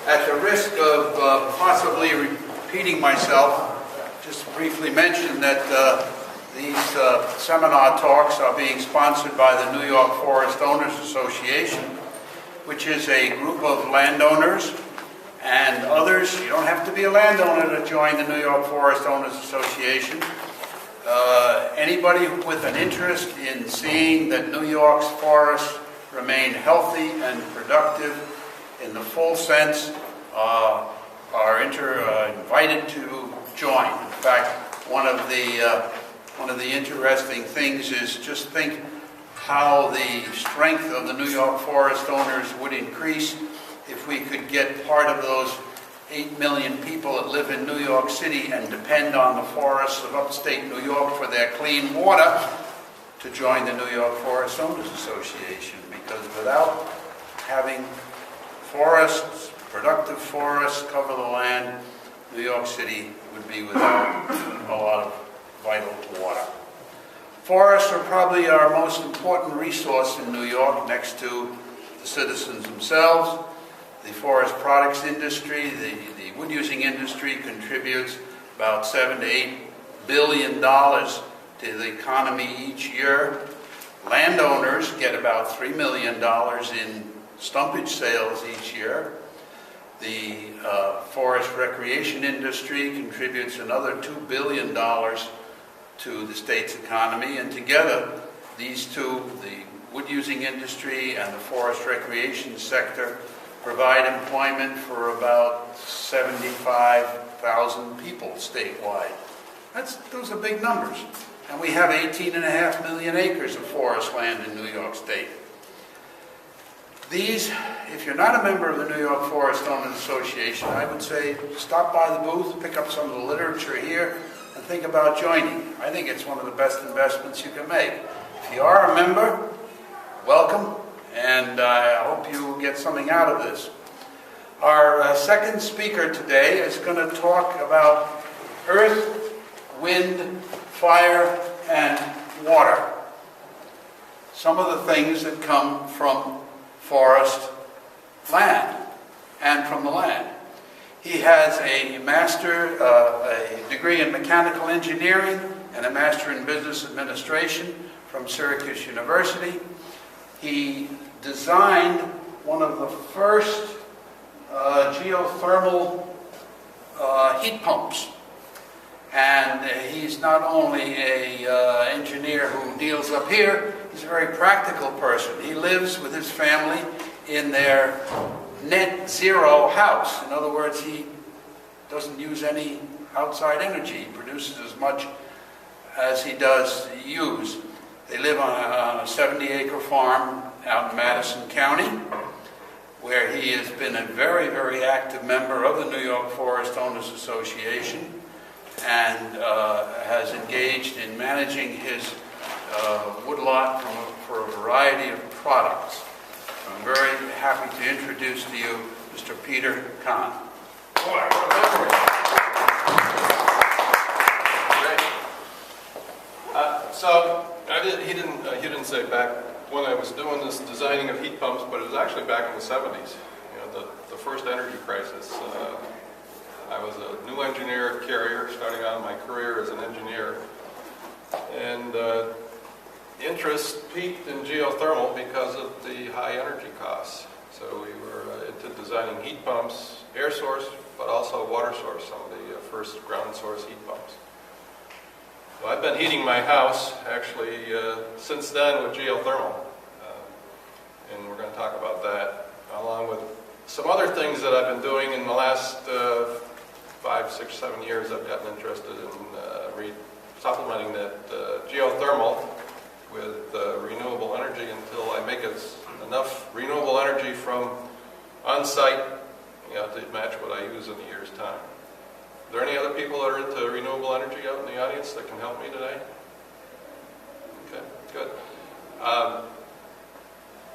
At the risk of possibly repeating myself, just briefly mention that these seminar talks are being sponsored by the New York Forest Owners Association, which is a group of landowners and others. You don't have to be a landowner to join the New York Forest Owners Association. Anybody with an interest in seeing that New York's forests remain healthy and productive in the full sense are invited to join. In fact, one of the interesting things is just think how the strength of the New York forest owners would increase if we could get part of those 8 million people that live in New York City and depend on the forests of upstate New York for their clean water to join the New York Forest Owners Association. Because without having forests, productive forests cover the land, New York City would be without a lot of vital water. Forests are probably our most important resource in New York, next to the citizens themselves. The forest products industry, the wood-using industry contributes about $7 to $8 billion to the economy each year. Landowners get about $3 million in stumpage sales each year. The forest recreation industry contributes another $2 billion to the state's economy, and together these two, the wood-using industry and the forest recreation sector, provide employment for about 75,000 people statewide. Those are big numbers. And we have 18.5 million acres of forest land in New York State. These, if you're not a member of the New York Forest Owners Association, I would say stop by the booth, pick up some of the literature here, and think about joining. I think it's one of the best investments you can make. If you are a member, welcome, and I hope you get something out of this. Our second speaker today is going to talk about earth, wind, fire, and water. Some of the things that come from forest land and from the land. He has a degree in mechanical engineering and a master in business administration from Syracuse University. He designed one of the first geothermal heat pumps. And he's not only an engineer who deals up here, he's a very practical person. He lives with his family in their net zero house. In other words, he doesn't use any outside energy. He produces as much as he does use. They live on a 70-acre farm out in Madison County, where he has been a very, very active member of the New York Forest Owners Association and has engaged in managing his woodlot for a variety of products. I'm very happy to introduce to you Mr. Peter Cann. Great. So he didn't say back when I was doing this designing of heat pumps, but it was actually back in the 70s. You know, the first energy crisis. I was a new engineer at Carrier, starting out my career as an engineer, and interest peaked in geothermal because of the high energy costs. So we were into designing heat pumps, air source, but also water source, some of the first ground source heat pumps. Well, I've been heating my house, actually, since then with geothermal, and we're going to talk about that, along with some other things that I've been doing in the last 5, 6, 7 years. I've gotten interested in supplementing that geothermal with renewable energy until I make enough renewable energy from on-site, to match what I use in a year's time. Are there any other people that are into renewable energy out in the audience that can help me today? Okay, good.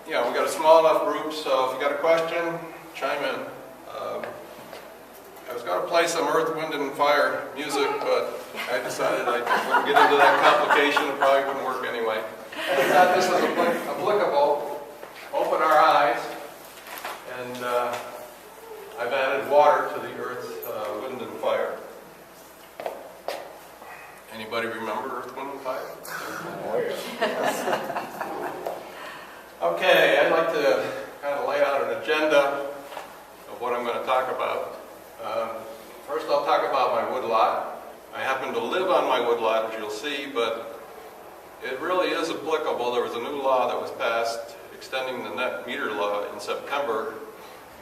We've got a small enough group, so if you got a question, chime in. I was going to play some Earth, Wind, and Fire music, but I decided I wouldn't get into that complication. It probably wouldn't work anyway. I thought this was applicable. Open our eyes and I've added water to the earth, wind, and fire. Anybody remember Earth, Wind, and Fire? Oh, yeah. Okay, I'd like to kind of lay out an agenda of what I'm going to talk about. First, I'll talk about my woodlot. I happen to live on my woodlot, as you'll see, but it really is applicable. There was a new law that was passed extending the net meter law in September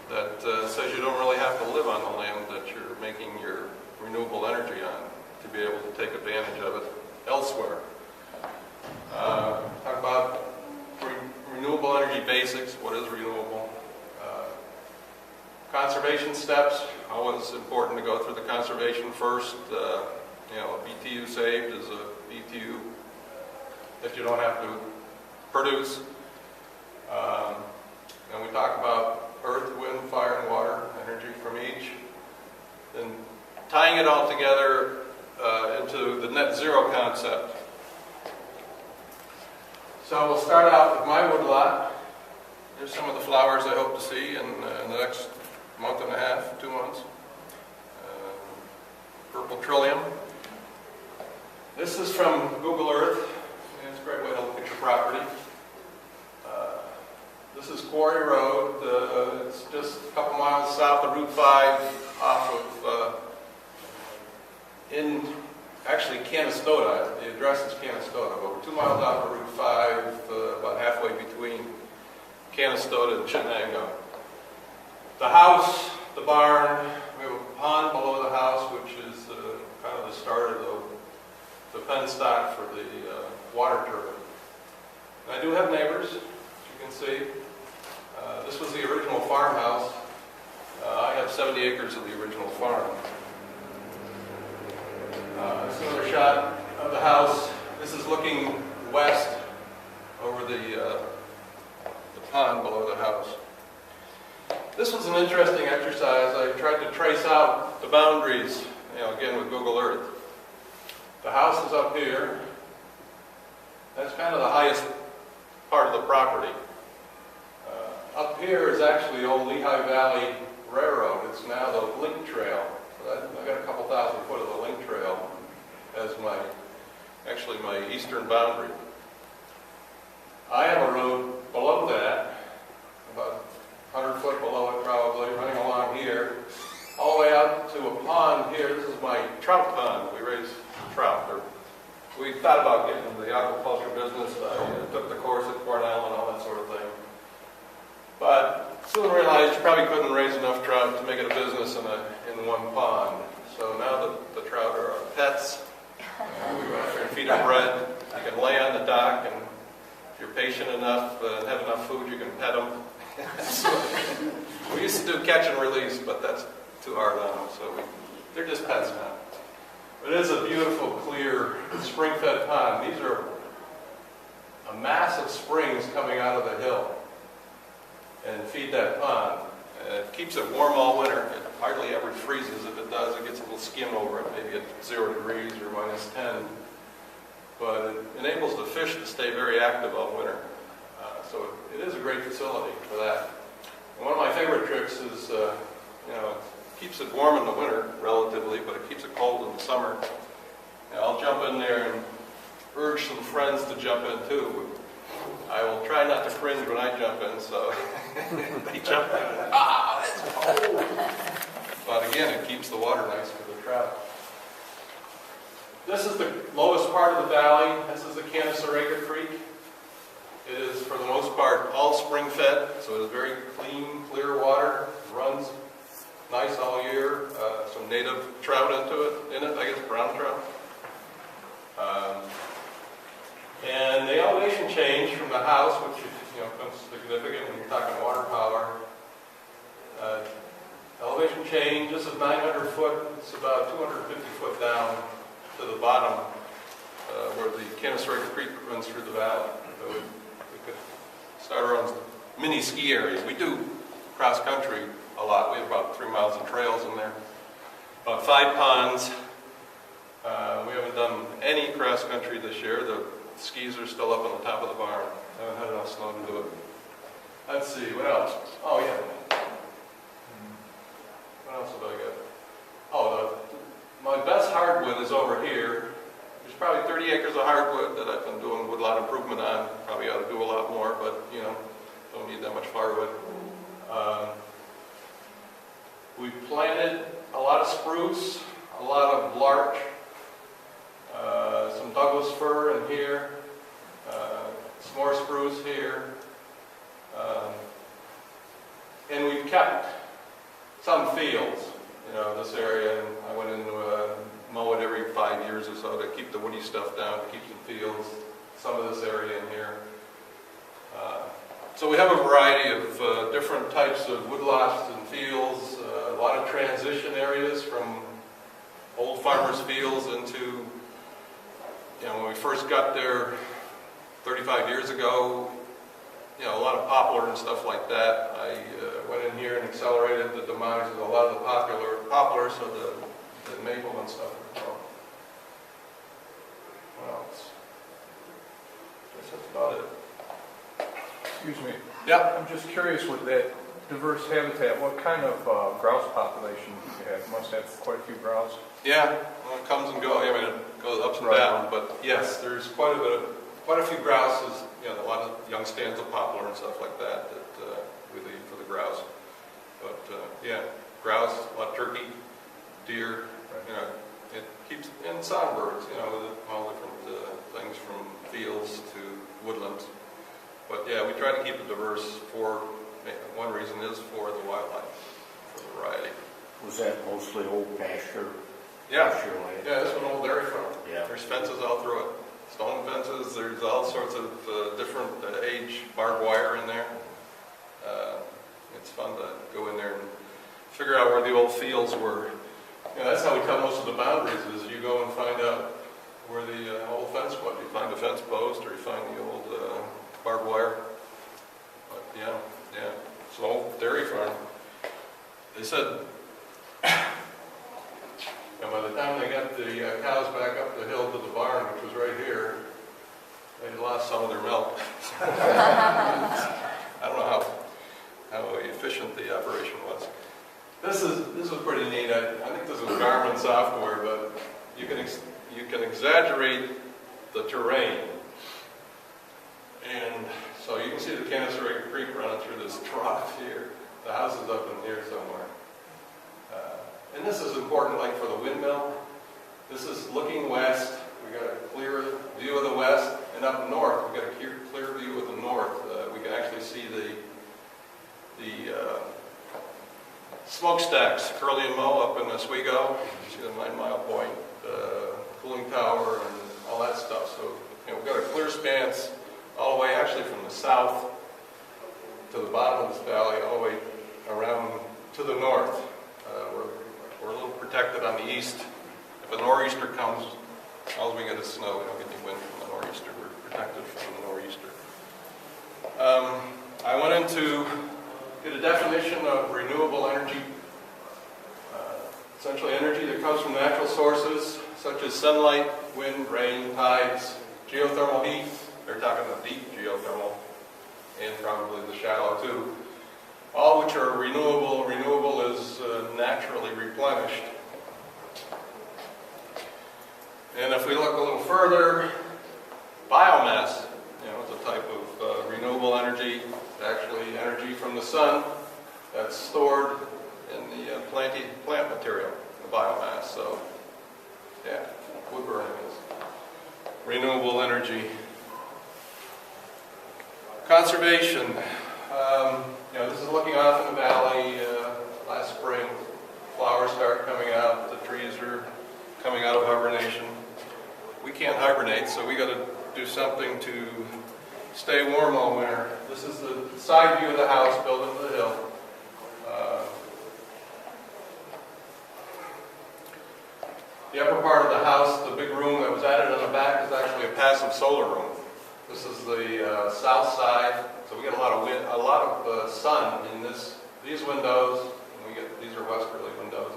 that says you don't really have to live on the land that you're making your renewable energy on to be able to take advantage of it elsewhere. Talk about renewable energy basics. What is renewable? Conservation steps. Always important to go through the conservation first. You know, a BTU saved is a BTU that you don't have to produce. And we talk about earth, wind, fire, and water, energy from each. Then tying it all together into the net zero concept. So we'll start out with my woodlot. Here's some of the flowers I hope to see in the next month and a half, 2 months. Purple trillium. This is from Google Earth. Yeah, it's a great way to look at your property. This is Quarry Road. It's just a couple miles south of Route 5 off of, actually Canastota. The address is Canastota, but we're 2 miles off of Route 5, about halfway between Canastota and Chenango. The house, the barn, we have a pond below the house, which is kind of the start of the penstock for the water turbine. And I do have neighbors, as you can see. This was the original farmhouse. I have 70 acres of the original farm. This is another shot of the house. This is looking west over the pond below the house. This was an interesting exercise. I tried to trace out the boundaries, you know, again with Google Earth. The house is up here. That's kind of the highest part of the property. Up here is actually the old Lehigh Valley Railroad. It's now the link trail. So I got a couple thousand foot of the link trail as actually my eastern boundary. I have a road below that, about 100 foot below it probably, running along here, all the way out to a pond here. This is my trout pond. We raise trout. We thought about getting into the aquaculture business. I took the course at Cornell and all that sort of thing. But soon realized you probably couldn't raise enough trout to make it a business in one pond. So now the trout are our pets. We go out there and feed them bread. You can lay on the dock, and if you're patient enough and have enough food, you can pet them. So, we used to do catch and release, but that's too hard on them. So they're just pets now. But it is a beautiful, clear, spring-fed pond. These are a mass of springs coming out of the hill and feed that pond. It keeps it warm all winter. It hardly ever freezes. If it does, it gets a little skim over it, maybe at 0 degrees or -10. But it enables the fish to stay very active all winter. So it is a great facility for that. And one of my favorite tricks is, you know, it keeps it warm in the winter, relatively, but it keeps it cold in the summer. And I'll jump in there and urge some friends to jump in too. I will try not to cringe when I jump in, so they jump in. Ah, it's cold! But again, it keeps the water nice for the trout. This is the lowest part of the valley. This is the Canastota Creek. It is, for the most part, all spring-fed, so it is very clean, clear water. It runs nice all year. Some native trout in it, I guess brown trout. And the elevation change from the house, which is, you know, becomes significant when you're talking water power. Elevation change, this is 900 foot. It's about 250 foot down to the bottom where the Canastota Creek runs through the valley. So we could start our own mini ski areas. We do cross country a lot. We have about 3 miles of trails in there. About 5 ponds. We haven't done any cross country this year. The skis are still up on the top of the barn. I haven't had enough snow to do it. Let's see, what else? Oh yeah. hardwood is over here. There's probably 30 acres of hardwood that I've been doing woodlot improvement on. Probably ought to do a lot more, but you know, don't need that much firewood. We planted a lot of spruce, a lot of larch, some Douglas fir in here, some more spruce here, and we've kept some fields. You know, this area, and I went into mow it every 5 years or so to keep the woody stuff down, to keep some fields, some of this area in here. So we have a variety of different types of woodlots and fields, a lot of transition areas from old farmers' fields into, you know, when we first got there 35 years ago, you know, a lot of poplar and stuff like that. I went in here and accelerated the demise of a lot of the poplars, so the maple and stuff would grow. What else? I guess that's about it. Excuse me. Yeah. I'm just curious with that diverse habitat, what kind of grouse population do you have? You must have quite a few grouse. Yeah, well, it comes and goes. I mean, it goes ups and Right. down, but yes, there's quite a few grouses. You know, a lot of young stands of poplar and stuff like that we leave for the grouse. But yeah, grouse, a lot of turkey, deer. Right. You know, it keeps, and songbirds. You know, with all different things from fields to woodlands. But yeah, we try to keep it diverse. For one reason is for the wildlife, for the variety. Was that mostly old pasture? Yeah, Pasture land? yeah, this is an old dairy farm. Yeah. There's fences all through it, stone fences. There's all sorts of different age barbed wire in there. It's fun to go in there and figure out where the old fields were. You know, that's how we tell most of the boundaries. Is you go and find out where the old fence was. You find a fence post, or you find the old barbed wire. But yeah, it's an old dairy farm. They said, and by the time they got the cows back up the hill to the barn, which was right here, they lost some of their milk. I don't know how efficient the operation was. This is pretty neat. I think this is Garmin software, but you can exaggerate the terrain. And so you can see the Cannisterate Creek running through this trough here. The house is up in here somewhere. And this is important, like for the windmill. This is looking west. We got a clear view of the west, and up north, we got a clear view of the north. We can actually see the smokestacks, Curly and Moe up in Oswego. You see the 9 Mile Point cooling tower and all that stuff. So you know, we've got a clear span all the way, actually from the south to the bottom of this valley, all the way around to the north. We're a little protected on the east. If a nor'easter comes, all we get is snow. We don't get any wind from the nor'easter. We're protected from the nor'easter. I went in to get a definition of renewable energy. Essentially energy that comes from natural sources, such as sunlight, wind, rain, tides, geothermal heat. They're talking about deep geothermal, and probably the shallow too. All which are renewable. Renewable is naturally replenished. And if we look a little further, biomass, you know, is a type of renewable energy. It's actually energy from the sun that's stored in the plant material, the biomass. So, yeah, wood burning is renewable energy. Conservation. You know, this is looking off in the valley last spring. Flowers start coming out. The trees are coming out of hibernation. We can't hibernate, so we got to do something to stay warm all winter. This is the side view of the house built into the hill. The upper part of the house, the big room that was added on the back, is actually a passive solar room. This is the south side, so we get a lot of sun in these windows. And these are westerly windows.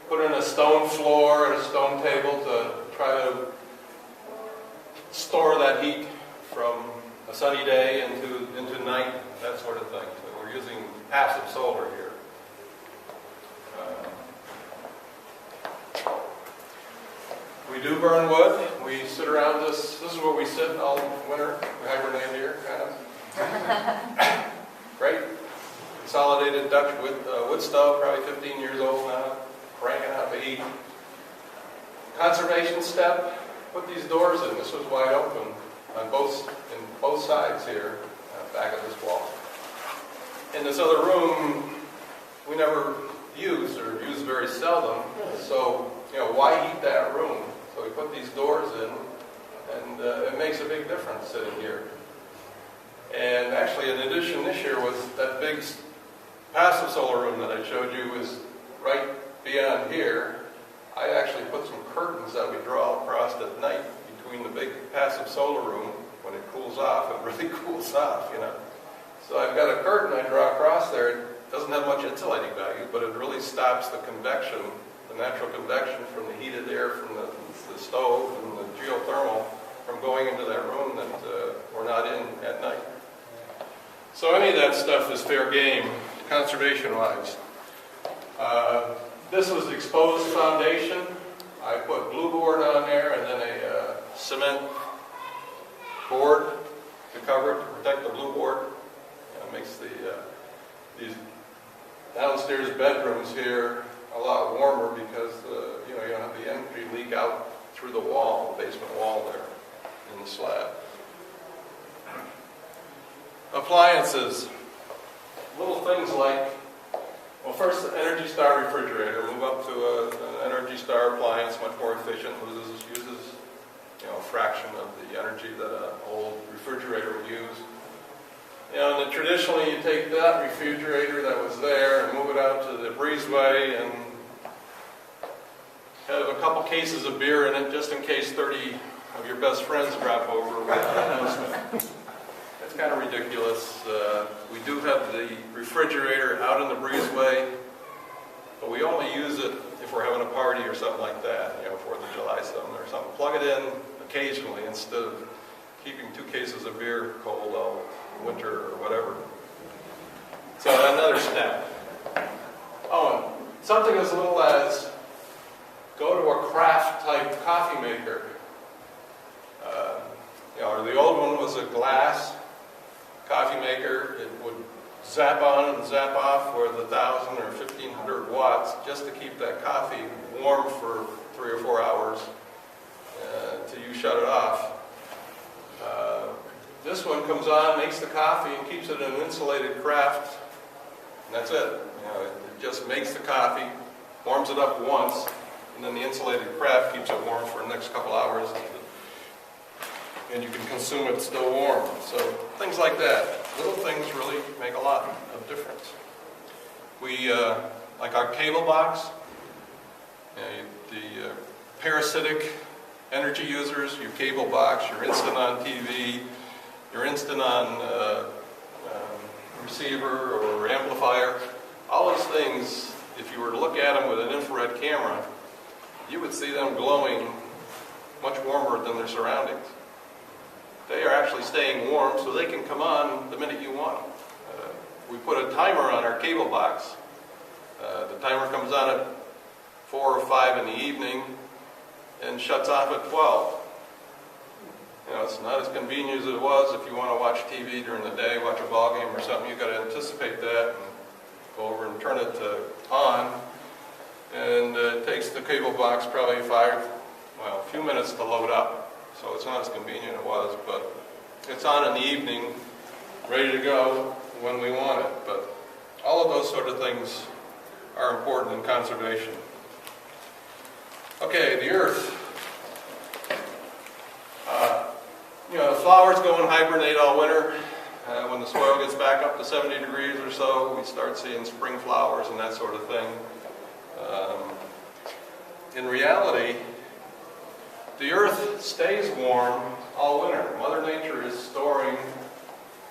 Put in a stone floor and a stone table to try to store that heat from a sunny day into night, that sort of thing. So we're using passive solar here. do burn wood. We sit around this is where we sit all winter. We hibernate here, kind of. Great. Consolidated Dutch wood stove, probably 15 years old now, cranking out the heat. Conservation step, put these doors in. This was wide open on both sides here, back of this wall. In this other room, we never used or used very seldom, so why heat that room? So we put these doors in, and it makes a big difference sitting here. And actually, in addition, this year was that big passive solar room that I showed you was right beyond here. I actually put some curtains that we draw across at night between the big passive solar room. When it cools off, it really cools off, So I've got a curtain I draw across there. It doesn't have much insulating value, but it really stops the convection, the natural convection from the heated air from the stove and the geothermal from going into that room that we're not in at night. So any of that stuff is fair game, conservation-wise. This was exposed foundation. I put blue board on there and then a cement board to cover it, to protect the blue board. It makes these downstairs bedrooms here a lot warmer because you don't have the energy leak out through the wall, the basement wall there in the slab. Appliances, little things like, well, first the Energy Star refrigerator. Move up to an Energy Star appliance, much more efficient, uses a fraction of the energy that an old refrigerator would use. And then traditionally you take that refrigerator that was there and move it out to the breezeway and have a couple cases of beer in it just in case 30 of your best friends drop over. It's kind of ridiculous. We do have the refrigerator out in the breezeway, but we only use it if we're having a party or something like that, 4th of July something or something. Plug it in occasionally instead of keeping 2 cases of beer cold all winter or whatever. So another step. Oh, and something as little as go to a craft type coffee maker. The old one was a glass coffee maker. It would zap on and zap off with 1,000 or 1,500 watts just to keep that coffee warm for 3 or 4 hours till you shut it off. This one comes on, makes the coffee, and keeps it in an insulated craft, and that's it. It just makes the coffee, warms it up once, and then the insulated craft keeps it warm for the next couple hours, and you can consume it still warm. So things like that. Little things really make a lot of difference. We, like our cable box, the parasitic energy users, your cable box, your instant on TV, your instant on receiver or amplifier, all those things, if you were to look at them with an infrared camera, you would see them glowing much warmer than their surroundings. They are actually staying warm so they can come on the minute you want them. We put a timer on our cable box. The timer comes on at 4 or 5 in the evening and shuts off at 12. It's not as convenient as it was if you want to watch TV during the day, watch a ball game or something. You've got to anticipate that and go over and turn it on. And it takes the cable box probably a few minutes to load up. So it's not as convenient as it was, but it's on in the evening, ready to go when we want it. But all of those sort of things are important in conservation. Okay, the earth. The flowers go and hibernate all winter. When the soil gets back up to 70 degrees or so, we start seeing spring flowers and that sort of thing. In reality, the earth stays warm all winter. Mother Nature is storing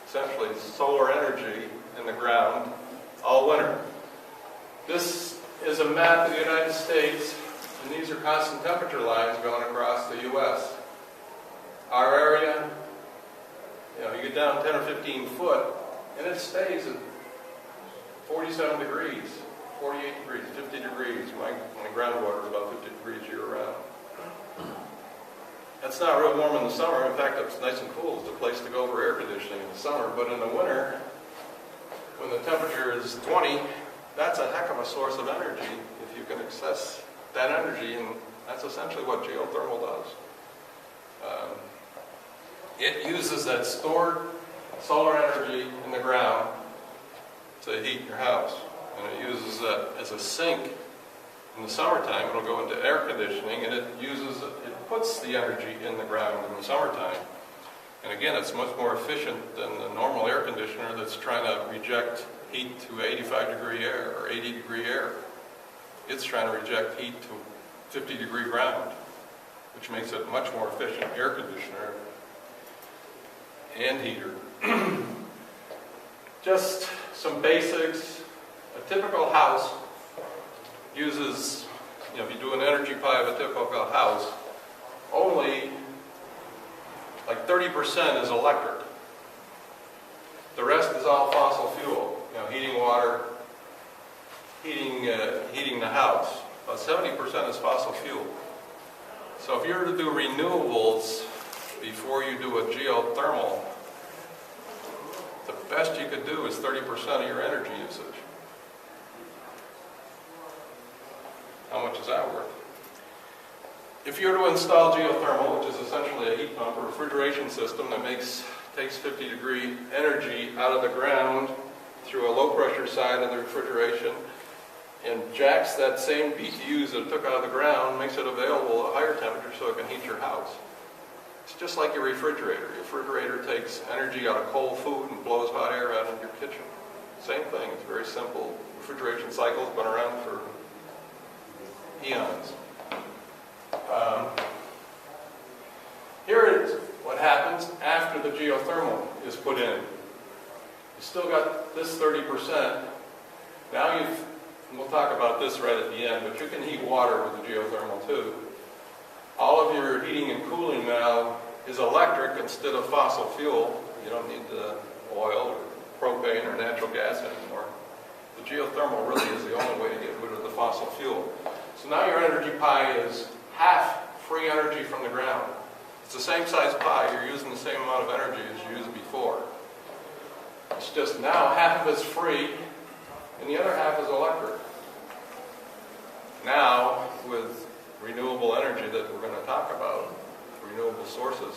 essentially solar energy in the ground all winter. This is a map of the United States, and these are constant temperature lines going across the U.S. Our area, you get down 10 or 15 foot, and it stays at 47 degrees, 48 degrees, 50 degrees. My groundwater is about 50 degrees year-round. It's not real warm in the summer. In fact, it's nice and cool. It's a place to go for air conditioning in the summer. But in the winter, when the temperature is 20, that's a heck of a source of energy if you can access that energy, and that's essentially what geothermal does. It uses that stored solar energy in the ground to heat your house, and it uses that as a sink. In the summertime, it'll go into air conditioning, and it puts the energy in the ground in the summertime. And again, it's much more efficient than the normal air conditioner that's trying to reject heat to 85-degree air or 80-degree air. It's trying to reject heat to 50-degree ground, which makes it a much more efficient air conditioner and heater. Just some basics. A typical house uses, if you do an energy pie of a typical house, only like 30% is electric. The rest is all fossil fuel, heating water, heating the house. About 70% is fossil fuel. So if you were to do renewables before you do a geothermal, the best you could do is 30% of your energy usage. How much is that worth? If you were to install geothermal, which is essentially a heat pump or refrigeration system that takes 50-degree energy out of the ground through a low-pressure side of the refrigeration and jacks that same BTUs that it took out of the ground, makes it available at a higher temperature so it can heat your house. It's just like your refrigerator. Your refrigerator takes energy out of cold food and blows hot air out of your kitchen. Same thing. It's very simple. Refrigeration cycle's been around for eons. Here is what happens after the geothermal is put in. You still got this 30%. Now we'll talk about this right at the end, but you can heat water with the geothermal too. All of your heating and cooling now is electric instead of fossil fuel. You don't need the oil or propane or natural gas anymore. The geothermal really is the only way to get rid of the fossil fuel. So now your energy pie is half free energy from the ground. It's the same size pie. You're using the same amount of energy as you used before. It's just now half of it's free and the other half is electric. Now, with renewable energy that we're going to talk about, renewable sources,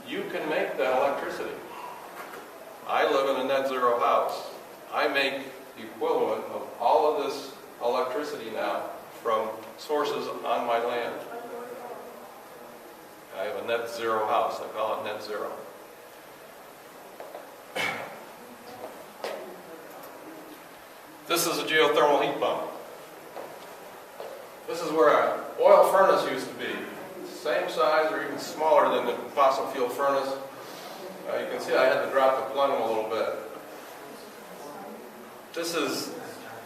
you can make that electricity. I live in a net zero house. I make the equivalent of all of this electricity now from sources on my land. I have a net zero house. I call it net zero. This is a geothermal heat pump. This is where an oil furnace used to be. Same size or even smaller than the fossil fuel furnace. You can see I had to drop the plenum a little bit. This is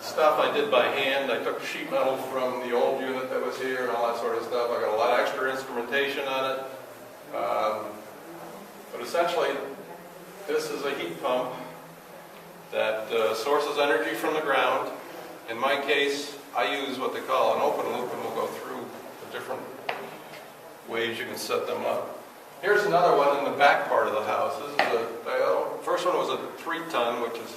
stuff I did by hand. I took sheet metal from the old unit that was here and all that sort of stuff. I got a lot of extra instrumentation on it. But essentially, this is a heat pump that sources energy from the ground. In my case, I use what they call an open loop, and we'll go through the different ways you can set them up. Here's another one in the back part of the house. This is the first one was a 3-ton, which is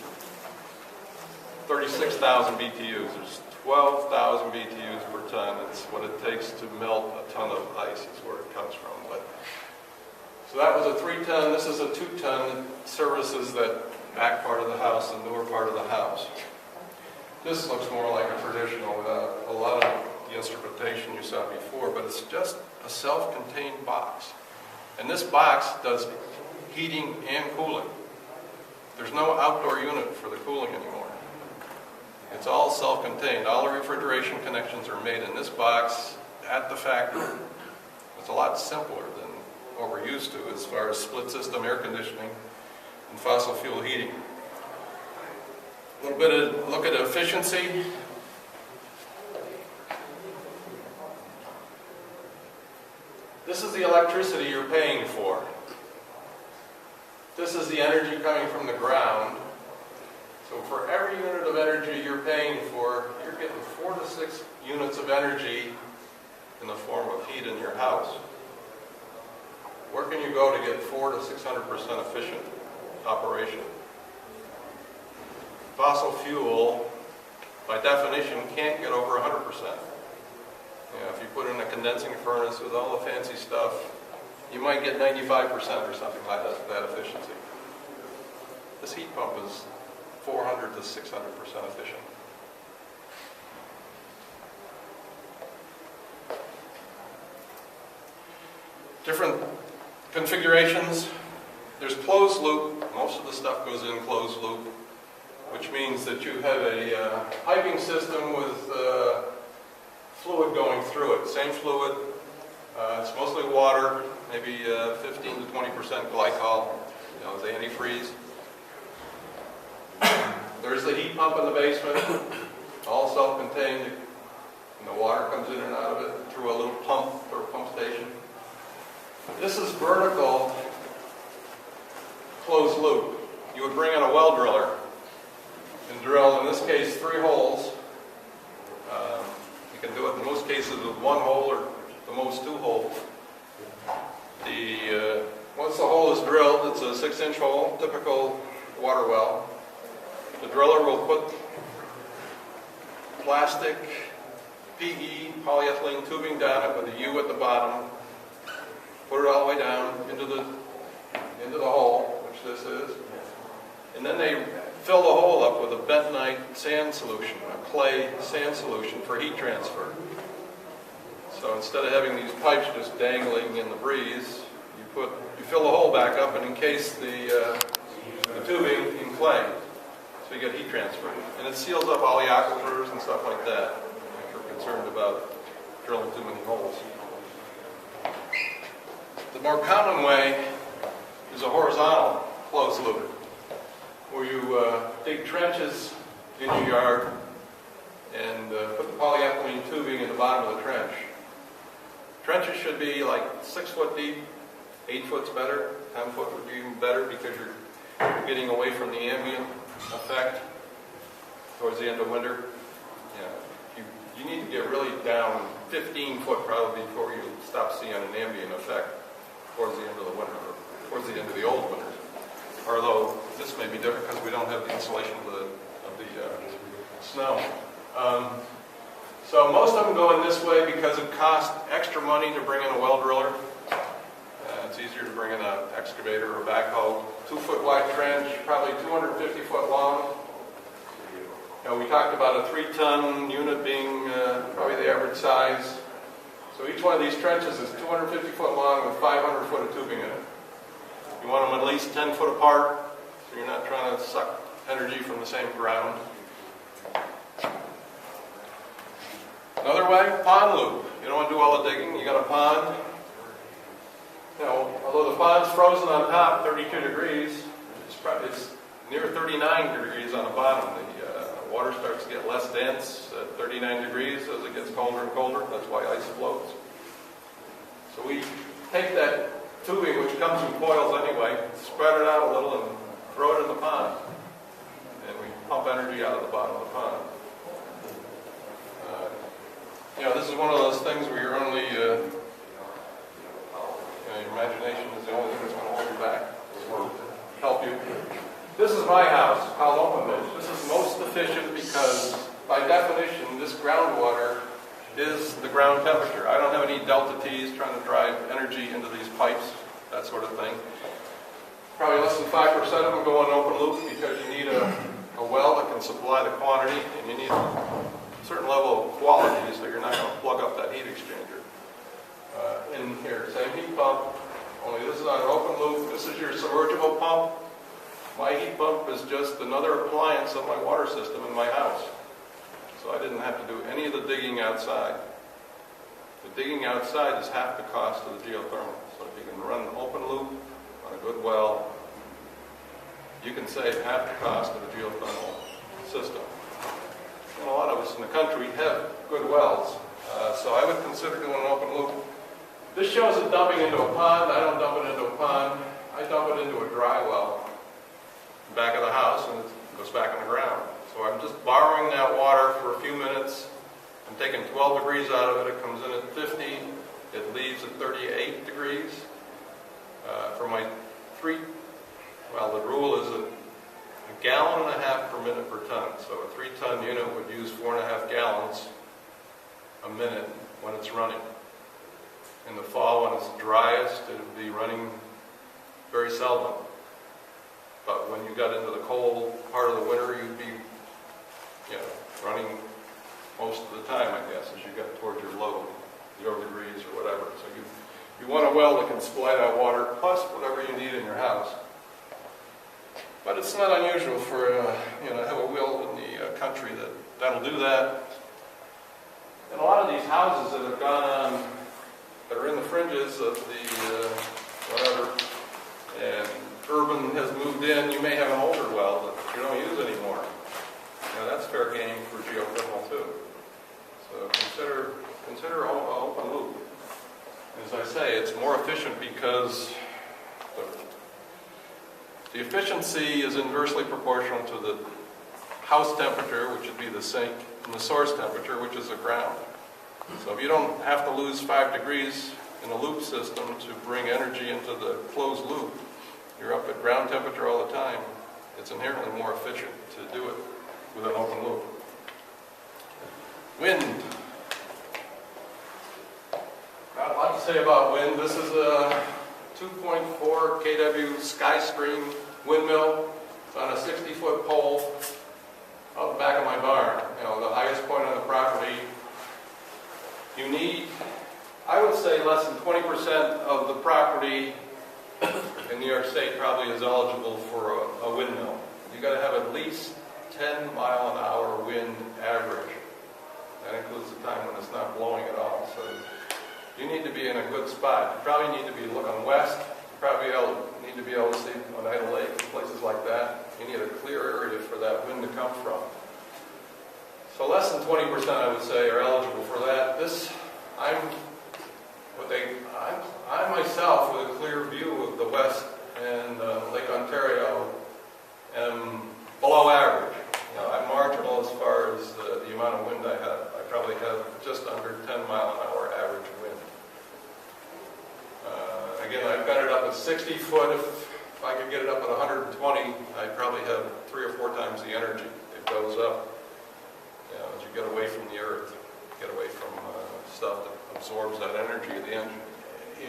36,000 BTUs. There's 12,000 BTUs per ton. It's what it takes to melt a ton of ice is where it comes from. So that was a 3-ton. This is a 2-ton that services that back part of the house, the newer part of the house. This looks more like a traditional without a lot of the instrumentation you saw before, but it's just a self-contained box. And this box does heating and cooling. There's no outdoor unit for the cooling anymore. It's all self-contained. All the refrigeration connections are made in this box at the factory. It's a lot simpler than what we're used to as far as split system air conditioning and fossil fuel heating. A little bit of look at efficiency. This is the electricity you're paying for. This is the energy coming from the ground. So for every unit of energy you're paying for, you're getting 4 to 6 units of energy in the form of heat in your house, where can you go to get 400 to 600% efficient operation? Fossil fuel, by definition, can't get over 100%. You know, if you put in a condensing furnace with all the fancy stuff, you might get 95% or something like that efficiency. This heat pump is 400 to 600% efficient. Different configurations. There's closed loop. Most of the stuff goes in closed loop, which means that you have a piping system with fluid going through it. Same fluid. It's mostly water, maybe 15 to 20% glycol, you know, the antifreeze. There's the heat pump in the basement, all self-contained, and the water comes in and out of it through a little pump or pump station. This is vertical closed loop. You would bring in a well driller and drill, in this case, 3 holes. You can do it in most cases with 1 hole or the most 2 holes. Once the hole is drilled, it's a 6-inch hole, typical water well. The driller will put plastic, PE, polyethylene tubing down it with a U at the bottom, put it all the way down into the hole, which this is, and then they fill the hole up with a bentonite sand solution, a clay sand solution for heat transfer. So instead of having these pipes just dangling in the breeze, you fill the hole back up and encase the tubing in clay, so you get heat transfer. And it seals up all the aquifers and stuff like that, if you're concerned about drilling too many holes. The more common way is a horizontal closed loop, where you dig trenches in your yard and put the polyethylene tubing in the bottom of the trench. Trenches should be like 6 foot deep, 8 foot's better, 10 foot would be even better because you're getting away from the ambient effect towards the end of winter. Yeah, you need to get really down 15 foot probably before you stop seeing an ambient effect towards the end of the winter, or towards the end of the old winters. Although this may be different because we don't have the insulation of the snow. So most of them go in this way because it costs extra money to bring in a well driller. It's easier to bring in an excavator or a backhoe. 2 foot wide trench, probably 250 foot long. We talked about a 3-ton unit being probably the average size. So each one of these trenches is 250 foot long with 500 foot of tubing in it. You want them at least 10 foot apart, so you're not trying to suck energy from the same ground. Another way, pond loop. You don't want to do all the digging. You got a pond. Although the pond's frozen on top, 32 degrees, it's near 39 degrees on the bottom. The water starts to get less dense at 39 degrees as it gets colder and colder. That's why ice floats. So we take that tubing, which comes in coils anyway, spread it out a little and throw it in the pond. And we pump energy out of the bottom of the pond. This is one of those things where you're only, your imagination is the only thing that's going to hold you back or help you. This is my house, called open loop. This is most efficient because, by definition, this groundwater is the ground temperature. I don't have any delta T's trying to drive energy into these pipes, that sort of thing. Probably less than 5% of them go in open loop because you need a well that can supply the quantity, and you need a certain level of quality so you're not going to plug up that heat exchanger. In here, same heat pump, only this is on an open loop. This is your submergible pump. My heat pump is just another appliance of my water system in my house. So I didn't have to do any of the digging outside. The digging outside is half the cost of the geothermal. So if you can run an open loop on a good well, you can save half the cost of the geothermal system. And a lot of us in the country have good wells, so I would consider doing an open loop. This shows it dumping into a pond. I don't dump it into a pond. I dump it into a dry well back of the house, and it goes back in the ground. So I'm just borrowing that water for a few minutes I'm taking 12 degrees out of it, it comes in at 50, it leaves at 38 degrees. For my the rule is a gallon and a half per minute per ton. So a 3-ton unit would use 4.5 gallons a minute when it's running. In the fall, when it's driest, it would be running very seldom. But when you got into the cold part of the winter, you'd be, running most of the time, I guess, as you got towards your low 0 degrees or whatever. So you want a well that can supply that water plus whatever you need in your house. But it's not unusual for have a well in the country that'll do that. And a lot of these houses that have gone on, that are in the fringes of the whatever, and urban has moved in, you may have an older well that you don't use anymore. That's fair game for geothermal too. So consider open loop. As I say, it's more efficient because the efficiency is inversely proportional to the house temperature, which would be the sink, and the source temperature, which is the ground. So if you don't have to lose 5 degrees in a loop system to bring energy into the closed loop, you're up at ground temperature all the time. It's inherently more efficient to do it with an open loop. Wind. Not a lot to say about wind. This is a 2.4 kW SkyStream windmill. It's on a 60-foot pole out the back of my barn. The highest point on the property. You need, I would say, less than 20% of the property in New York State probably is eligible for a windmill. You've got to have at least 10 mile-an-hour wind average. That includes the time when it's not blowing at all. So you need to be in a good spot. You probably need to be looking west. You probably need to be able to see Oneida Lake and places like that. You need a clear area for that wind to come from. So less than 20%, I would say, are eligible for that. I myself, with a clear view of the west and Lake Ontario, am below average. I'm marginal as far as the amount of wind I have. I probably have just under 10 mile-an-hour average wind. Again, I've got it up at 60 foot. If I could get it up at 120, I'd probably have 3 or 4 times the energy. It goes up. As you get away from the earth, get away from stuff that absorbs that energy of the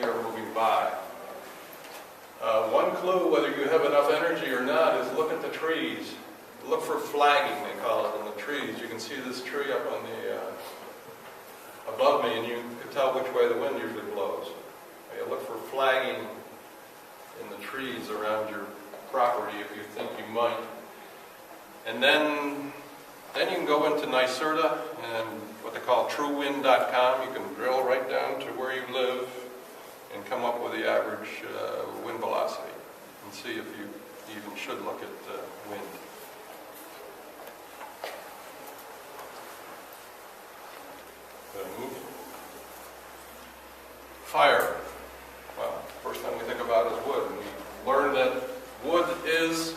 air moving by. One clue whether you have enough energy or not is look at the trees. Look for flagging, they call it, in the trees. You can see this tree up on the above me, and you can tell which way the wind usually blows. You look for flagging in the trees around your property if you think you might. And then you can go into NYSERDA and what they call truewind.com. You can drill right down to where you live and come up with the average wind velocity and see if you even should look at wind. Move. Fire. Well, first thing we think about is wood. We learned that wood is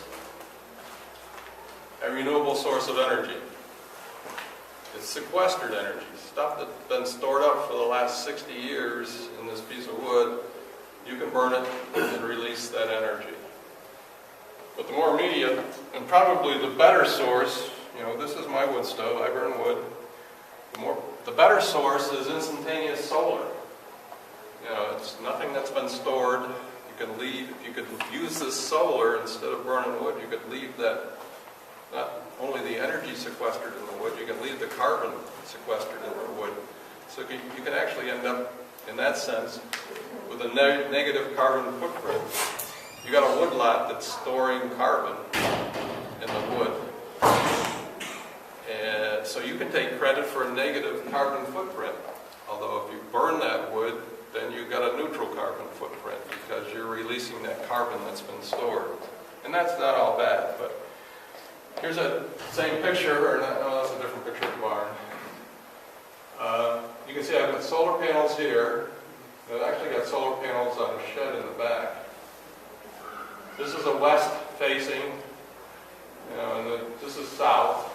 a renewable source of energy. It's sequestered energy, stuff that's been stored up for the last 60 years in this piece of wood. You can burn it and release that energy. But the more immediate, and probably the better source, this is my wood stove, I burn wood. The better source is instantaneous solar. It's nothing that's been stored. You could use this solar instead of burning wood. You could leave that, not only the energy sequestered in the wood, you can leave the carbon sequestered in the wood. So you can actually end up, in that sense, with a negative carbon footprint. You got a woodlot that's storing carbon in the wood. And so you can take credit for a negative carbon footprint. Although if you burn that wood, then you've got a neutral carbon footprint because you're releasing that carbon that's been stored. And that's not all bad, but here's a same picture, that's a different picture of the barn. You can see I've got solar panels here. I've actually got solar panels on a shed in the back. This is a west facing, and this is south.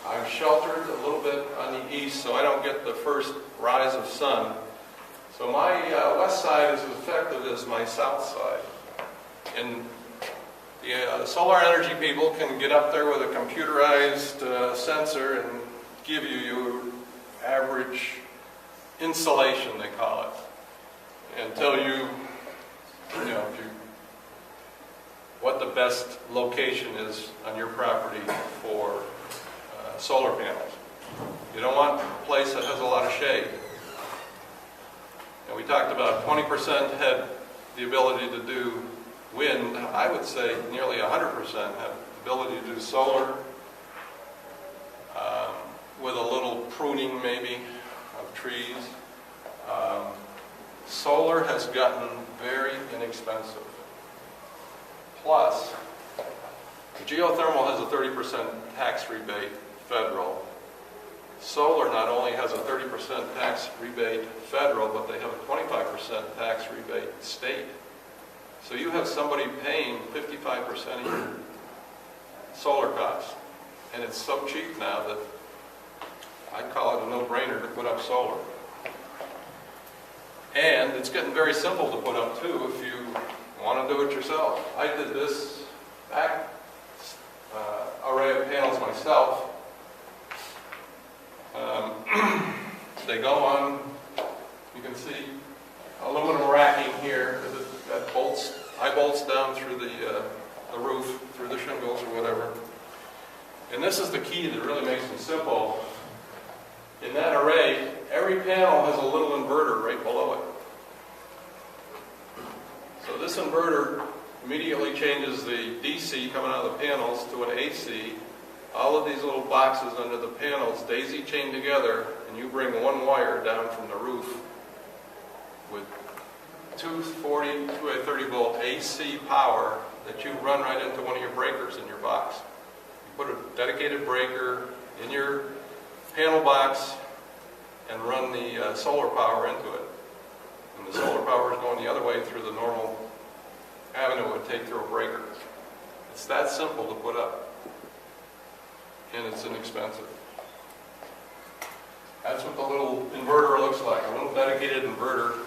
I'm sheltered a little bit on the east, so I don't get the first rise of sun. So my west side is as effective as my south side. And the solar energy people can get up there with a computerized sensor and give you your average insulation, they call it, and tell you, what the best location is on your property for solar panels. You don't want a place that has a lot of shade. And we talked about 20% had the ability to do wind. I would say nearly 100% have the ability to do solar, with a little pruning maybe of trees. Solar has gotten very inexpensive. Plus, geothermal has a 30% tax rebate federal. Solar not only has a 30% tax rebate federal, but they have a 25% tax rebate state. So you have somebody paying 55% of your solar costs. And it's so cheap now that I'd call it a no-brainer to put up solar. And it's getting very simple to put up too if you want to do it yourself. I did this back array of panels myself. They go on, you can see aluminum racking here that eye bolts down through the roof, through the shingles or whatever. And this is the key that really makes them simple. In that array, every panel has a little inverter right below it. So this inverter immediately changes the DC coming out of the panels to an AC. All of these little boxes under the panels daisy chain together, and you bring one wire down from the roof with 240 to a 30 volt AC power that you run right into one of your breakers in your box. You put a dedicated breaker in your panel box and run the solar power into it. And the solar power is going the other way through the normal avenue it would take through a breaker. It's that simple to put up. And it's inexpensive. That's what the little inverter looks like, a little dedicated inverter.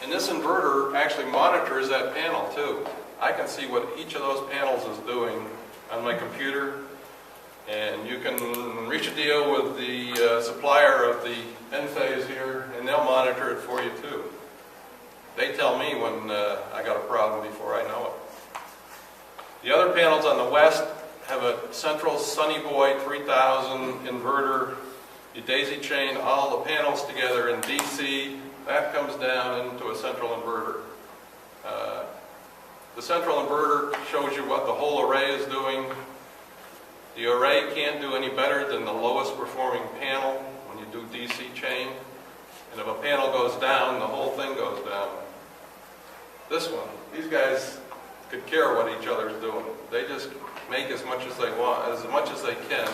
And this inverter actually monitors that panel too. I can see what each of those panels is doing on my computer, and you can reach a deal with the supplier of the Enphase here, and they'll monitor it for you too. They tell me when I got a problem before I know it. The other panels on the west have a central Sunny Boy 3000 inverter. You daisy chain all the panels together in DC. That comes down into a central inverter. The central inverter shows you what the whole array is doing. The array can't do any better than the lowest performing panel when you do DC chain. And if a panel goes down, the whole thing goes down. This one, these guys could care what each other's doing. They just make as much as they want, as much as they can,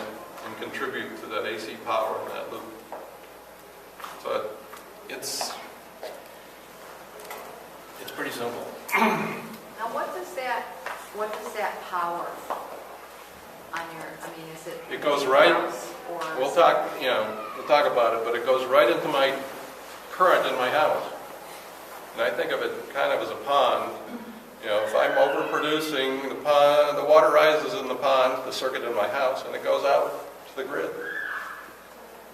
and contribute to that AC power in that loop. So it's pretty simple. Now, what does that power on your? I mean, is it? It goes right. Or We'll talk about it, but it goes right into my current in my house. And I think of it kind of as a pond. If I'm overproducing the pond, the water rises in the pond, the circuit in my house, and it goes out to the grid.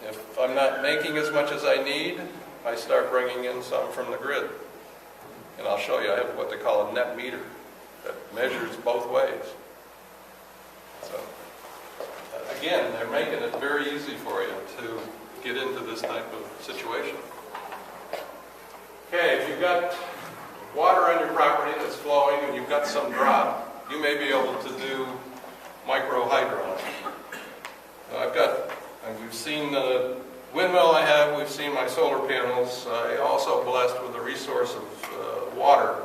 If I'm not making as much as I need, I start bringing in some from the grid. And I'll show you, I have what they call a net meter that measures both ways. So, again, they're making it very easy for you to get into this type of situation. Okay, if you've got water on your property that's flowing and you've got some drop, you may be able to do micro-hydro. We've seen the windmill I have, we've seen my solar panels. I also blessed with the resource of water.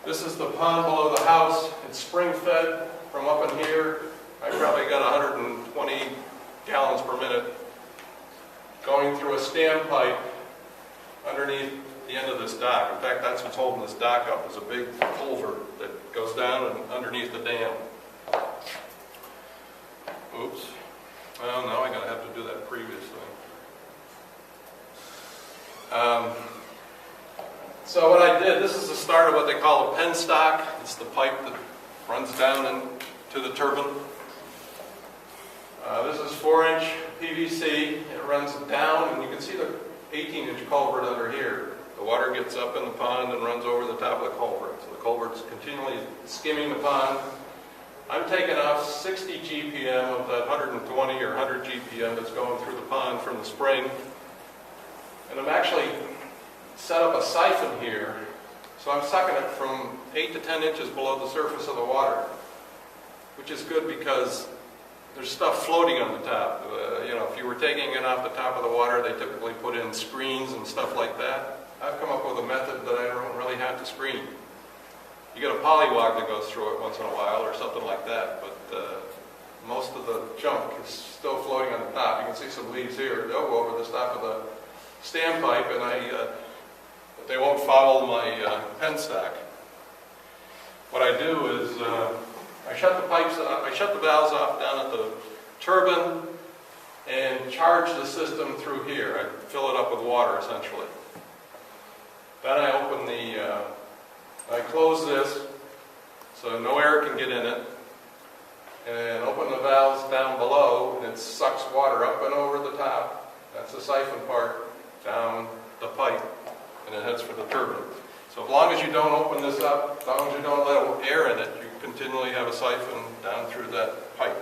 This is the pond below the house. It's spring-fed from up in here. I probably got 120 gallons per minute going through a standpipe underneath the end of this dock. In fact, that's what's holding this dock up, is a big culvert that goes down and underneath the dam. Oops. Well, now I'm going to have to do that previously. So what I did, this is the start of what they call a penstock. It's the pipe that runs down into the turbine. This is 4-inch PVC. It runs down, and you can see the 18-inch culvert under here. The water gets up in the pond and runs over the top of the culvert. So the culvert's continually skimming the pond. I'm taking off 60 GPM of that 120 or 100 GPM that's going through the pond from the spring. And I'm actually set up a siphon here. So I'm sucking it from 8 to 10 inches below the surface of the water, which is good because there's stuff floating on the top. If you were taking it off the top of the water, they typically put in screens and stuff like that. I've come up with a method that I don't really have to screen. You get a polywog that goes through it once in a while or something like that, but most of the junk is still floating on the top. You can see some leaves here. They'll go over the top of the standpipe, and but they won't foul my penstock. What I do is I shut the valves off down at the turbine and charge the system through here. I fill it up with water essentially. Then I open I close this so no air can get in it, and open the valves down below, and it sucks water up and over the top. That's the siphon part down the pipe, and it heads for the turbine. So as long as you don't open this up, as long as you don't let air in it, you continually have a siphon down through that pipe.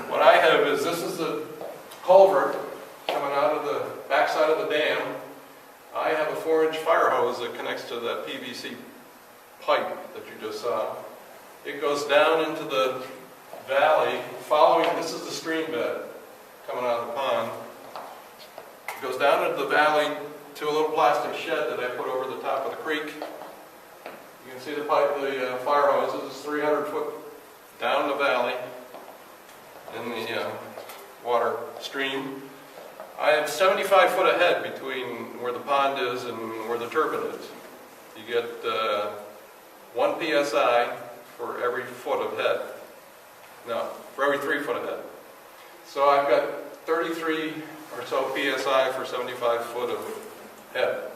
What I have is, this is the culvert coming out of the backside of the dam. I have a 4-inch fire hose that connects to that PVC pipe that you just saw. It goes down into the valley following, this is the stream bed coming out of the pond. It goes down into the valley to a little plastic shed that I put over the top of the creek. You can see the pipe, the fire hose. This is 300 foot down the valley in the water stream. I have 75 foot ahead between where the pond is and where the turbine is. You get 1 PSI for every foot of head. No, for every 3 foot of head. So I've got 33 or so PSI for 75 foot of head.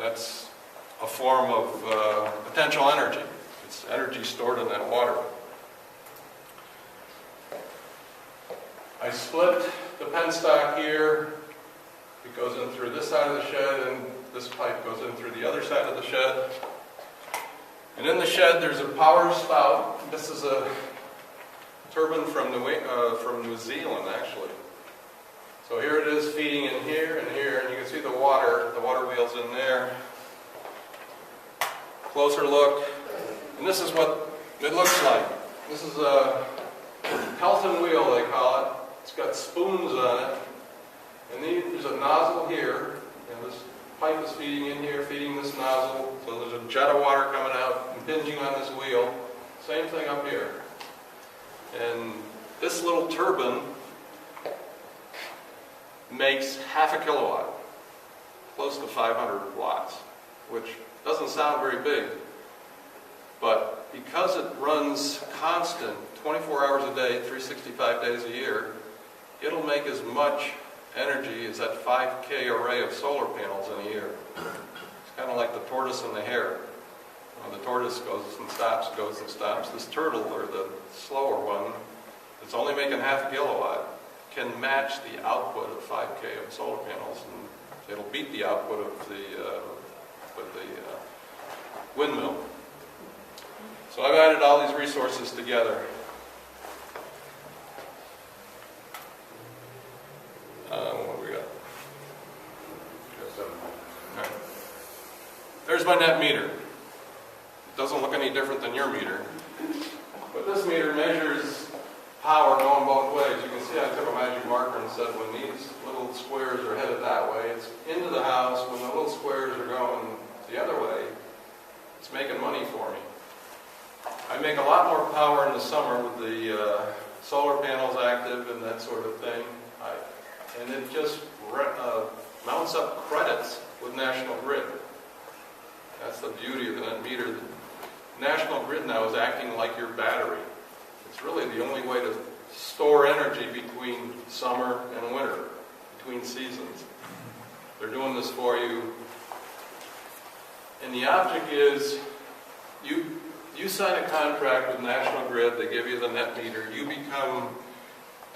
That's a form of potential energy. It's energy stored in that water. I split the penstock here. It goes in through this side of the shed, and this pipe goes in through the other side of the shed. And in the shed, there's a power spout. This is a turbine from New Zealand, actually. So here it is feeding in here, and you can see the water wheel's in there. Closer look, and this is what it looks like. This is a Pelton wheel, they call it. It's got spoons on it, and there's a nozzle here, and this pipe is feeding in here, feeding this nozzle, so there's a jet of water coming out, impinging on this wheel. Same thing up here. And this little turbine makes half a kilowatt, close to 500 watts, which doesn't sound very big, but because it runs constant 24 hours a day, 365 days a year, it'll make as much energy as that 5K array of solar panels in a year. It's kind of like the tortoise and the hare. When the tortoise goes and stops, this turtle, or the slower one, that's only making half a kilowatt, can match the output of 5K of solar panels, and it'll beat the output of the windmill. So I've added all these resources together. What do we got? Right. There's my net meter. It doesn't look any different than your meter. But this meter measures power going both ways. You can see I took a magic marker and said when these little squares are headed that way, it's into the house. When the little squares are going the other way, it's making money for me. I make a lot more power in the summer with the solar panels active and that sort of thing. And it just mounts up credits with National Grid. That's the beauty of the net meter. The National Grid now is acting like your battery. It's really the only way to store energy between summer and winter, between seasons. They're doing this for you. And the object is, you sign a contract with National Grid, they give you the net meter, you become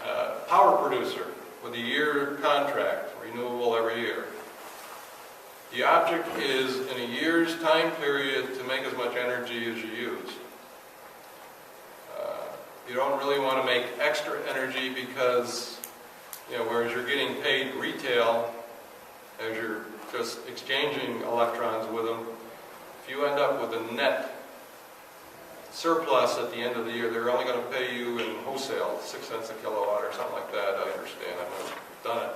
a power producer with a year contract, renewable every year. The object is, in a year's time period, to make as much energy as you use. You don't really want to make extra energy because, whereas you're getting paid retail, as you're just exchanging electrons with them, if you end up with a net surplus at the end of the year, they're only going to pay you in wholesale, 6 cents a kilowatt or something like that. I understand, I've never done it,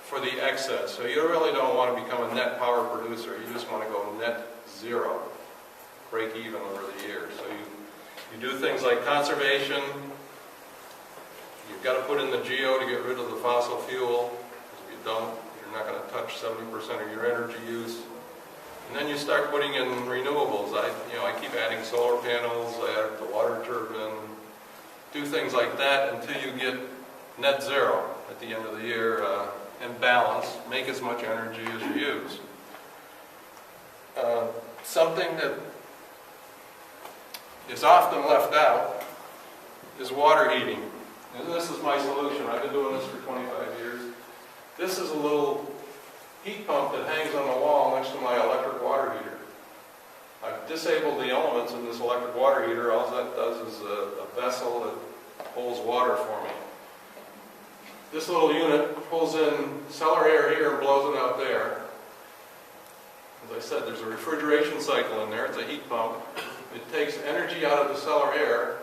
for the excess. So you really don't want to become a net power producer. You just want to go net zero, break even over the year. So you do things like conservation. You've got to put in the geo to get rid of the fossil fuel. If you don't, you're not going to touch 70% of your energy use. And then you start putting in renewables. I keep adding solar panels, I add the water turbine, do things like that until you get net zero at the end of the year, and balance, make as much energy as you use. Something that is often left out is water heating. And this is my solution. I've been doing this for 25 years. This is a little heat pump that hangs on the wall next to my electric water heater. I've disabled the elements in this electric water heater. All that does is a vessel that holds water for me. This little unit pulls in cellar air here and blows it out there. As I said, there's a refrigeration cycle in there. It's a heat pump. It takes energy out of the cellar air,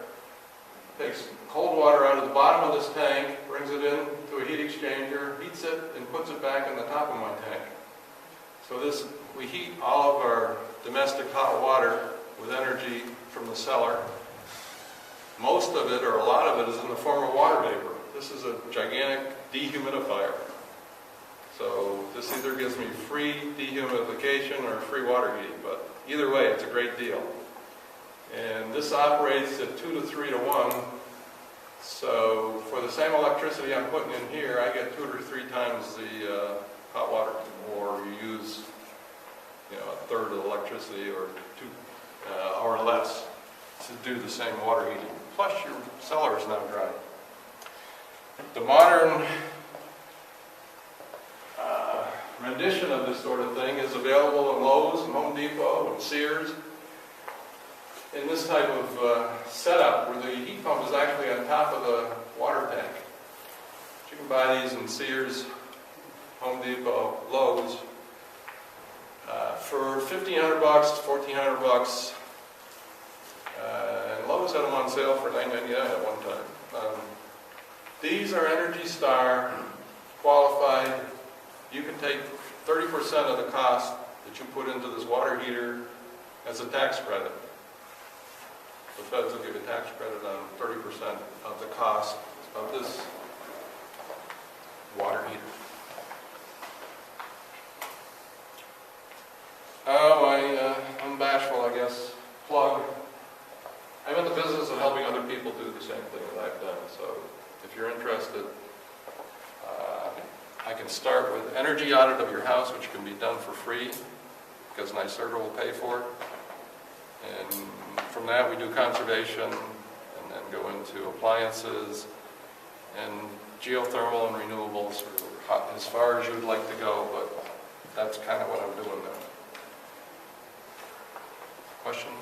takes cold water out of the bottom of this tank, brings it in to a heat exchanger, heats it, and puts it back in the top of my tank. So we heat all of our domestic hot water with energy from the cellar. Most of it, or a lot of it, is in the form of water vapor. This is a gigantic dehumidifier. So this either gives me free dehumidification or free water heat, but either way, it's a great deal. And this operates at 2 to 3 to 1. So for the same electricity I'm putting in here, I get 2 or 3 times the hot water, or you use a third of the electricity or less to do the same water heating. Plus your cellar is now dry. The modern rendition of this sort of thing is available at Lowe's and Home Depot and Sears. In this type of setup where the heat pump is actually on top of the water tank. You can buy these in Sears, Home Depot, Lowe's for $1,500 to $1,400. And Lowe's had them on sale for $9.99 at one time. These are Energy Star qualified. You can take 30% of the cost that you put into this water heater as a tax credit. The feds will give you a tax credit on 30% of the cost of this water heater. I'm bashful, I guess. Plug. I'm in the business of helping other people do the same thing that I've done. So if you're interested, I can start with energy audit of your house, which can be done for free because NYSERDA will pay for it. And from that we do conservation and then go into appliances and geothermal and renewables, as far as you would like to go, but that's kind of what I'm doing now. Questions?